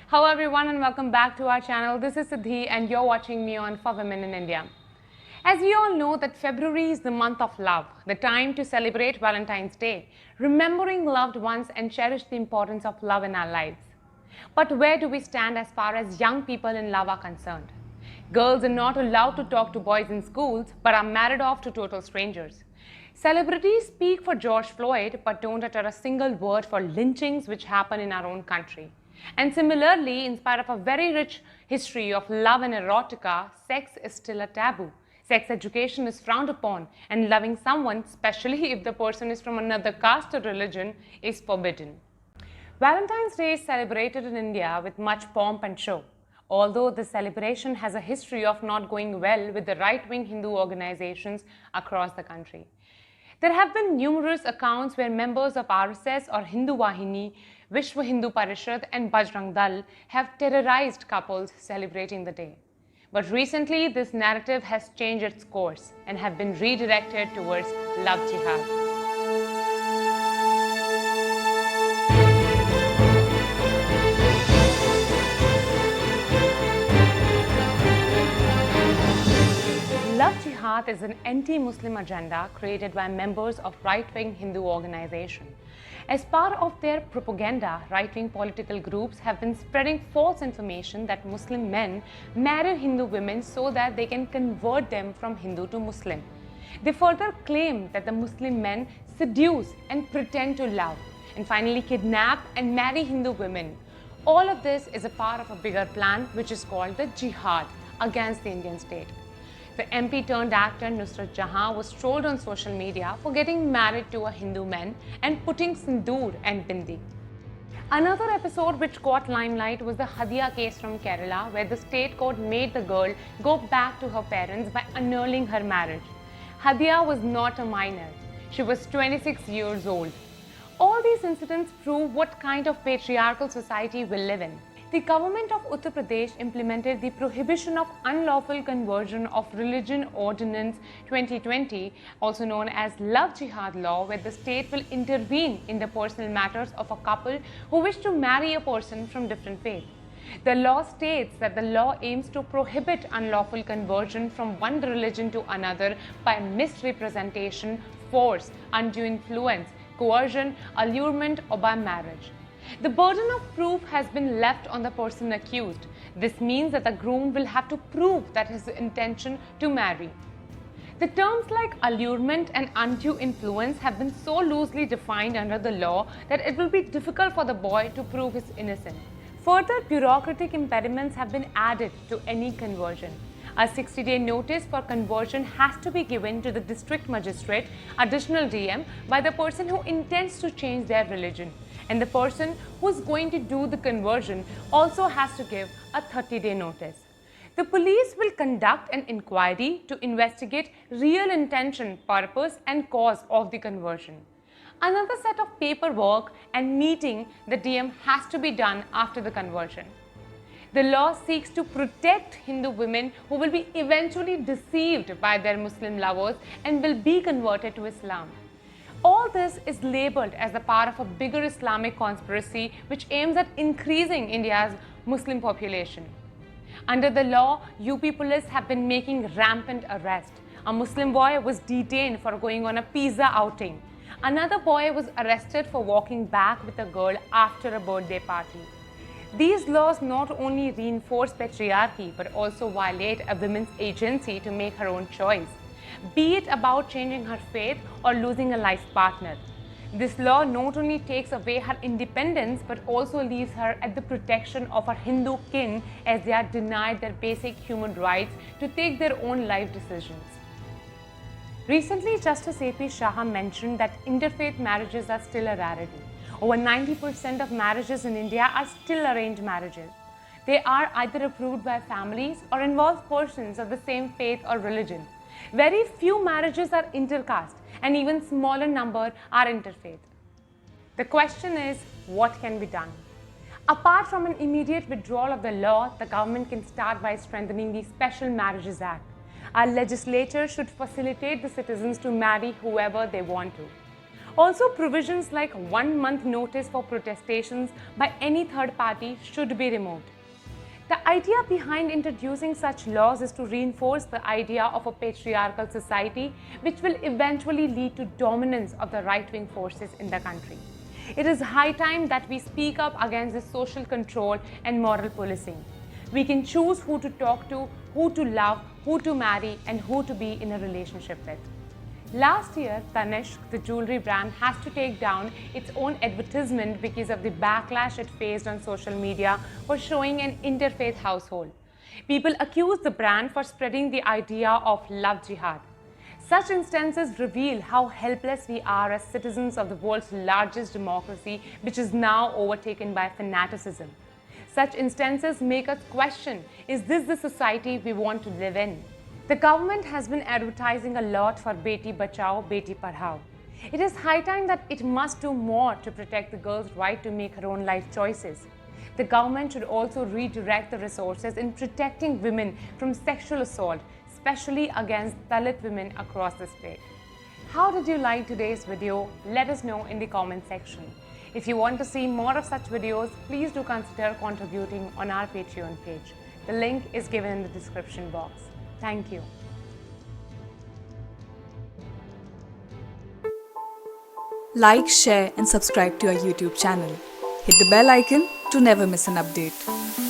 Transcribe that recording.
Hello everyone and welcome back to our channel. This is Siddhi and you're watching me on For Women in India. As we all know that February is the month of love, the time to celebrate Valentine's Day, remembering loved ones and cherish the importance of love in our lives. But where do we stand as far as young people in love are concerned? Girls are not allowed to talk to boys in schools but are married off to total strangers. Celebrities speak for George Floyd but don't utter a single word for lynchings which happen in our own country. And similarly, in spite of a very rich history of love and erotica, sex is still a taboo. Sex education is frowned upon, and loving someone, especially if the person is from another caste or religion, is forbidden. Valentine's Day is celebrated in India with much pomp and show. Although the celebration has a history of not going well with the right-wing Hindu organizations across the country. There have been numerous accounts where members of RSS or Hindu Vahini, Vishwa Hindu Parishad and Bajrang Dal have terrorized couples celebrating the day. But recently, this narrative has changed its course and have been redirected towards love jihad. Love Jihad is an anti-Muslim agenda created by members of right-wing Hindu organization. As part of their propaganda, right-wing political groups have been spreading false information that Muslim men marry Hindu women so that they can convert them from Hindu to Muslim. They further claim that the Muslim men seduce and pretend to love, and finally kidnap and marry Hindu women. All of this is a part of a bigger plan which is called the Jihad against the Indian state. The MP turned actor Nusrat Jahan was trolled on social media for getting married to a Hindu man and putting sindoor and bindi. Another episode which got limelight was the Hadia case from Kerala, where the state court made the girl go back to her parents by annulling her marriage. Hadia was not a minor. She was 26 years old. All these incidents prove what kind of patriarchal society we live in. The government of Uttar Pradesh implemented the Prohibition of Unlawful Conversion of Religion Ordinance 2020, also known as Love Jihad law, where the state will intervene in the personal matters of a couple who wish to marry a person from different faith. The law states that the law aims to prohibit unlawful conversion from one religion to another by misrepresentation, force, undue influence, coercion, allurement, or by marriage. The burden of proof has been left on the person accused. This means that the groom will have to prove that his intention to marry. The terms like allurement and undue influence have been so loosely defined under the law that it will be difficult for the boy to prove his innocence. Further bureaucratic impediments have been added to any conversion. A 60-day notice for conversion has to be given to the district magistrate, additional DM, by the person who intends to change their religion. And the person who is going to do the conversion also has to give a 30-day notice. The police will conduct an inquiry to investigate real intention, purpose, and cause of the conversion. Another set of paperwork and meeting the DM has to be done after the conversion. The law seeks to protect Hindu women who will be eventually deceived by their Muslim lovers and will be converted to Islam. All this is labeled as a part of a bigger Islamic conspiracy which aims at increasing India's Muslim population. Under the law, UP police have been making rampant arrests. A Muslim boy was detained for going on a pizza outing. Another boy was arrested for walking back with a girl after a birthday party. These laws not only reinforce patriarchy but also violate a woman's agency to make her own choice, be it about changing her faith or losing a life partner. This law not only takes away her independence but also leaves her at the protection of her Hindu kin as they are denied their basic human rights to take their own life decisions. Recently, Justice A.P. Shah mentioned that interfaith marriages are still a rarity. Over 90% of marriages in India are still arranged marriages. They are either approved by families or involve persons of the same faith or religion. Very few marriages are intercaste and even smaller number are interfaith. The question is, what can be done? Apart from an immediate withdrawal of the law, the government can start by strengthening the Special Marriages Act. Our legislature should facilitate the citizens to marry whoever they want to. Also, provisions like 1 month notice for protestations by any third party should be removed. The idea behind introducing such laws is to reinforce the idea of a patriarchal society, which will eventually lead to dominance of the right-wing forces in the country. It is high time that we speak up against this social control and moral policing. We can choose who to talk to, who to love, who to marry, and who to be in a relationship with. Last year, Tanishq, the jewelry brand, has to take down its own advertisement because of the backlash it faced on social media for showing an interfaith household. People accuse the brand for spreading the idea of love jihad. Such instances reveal how helpless we are as citizens of the world's largest democracy, which is now overtaken by fanaticism. Such instances make us question, is this the society we want to live in? The government has been advertising a lot for Beti Bachao, Beti Padhao. It is high time that it must do more to protect the girl's right to make her own life choices. The government should also redirect the resources in protecting women from sexual assault, especially against Dalit women across the state. How did you like today's video? Let us know in the comment section. If you want to see more of such videos, please do consider contributing on our Patreon page. The link is given in the description box. Thank you. Like, share and subscribe to our YouTube channel. Hit the bell icon to never miss an update.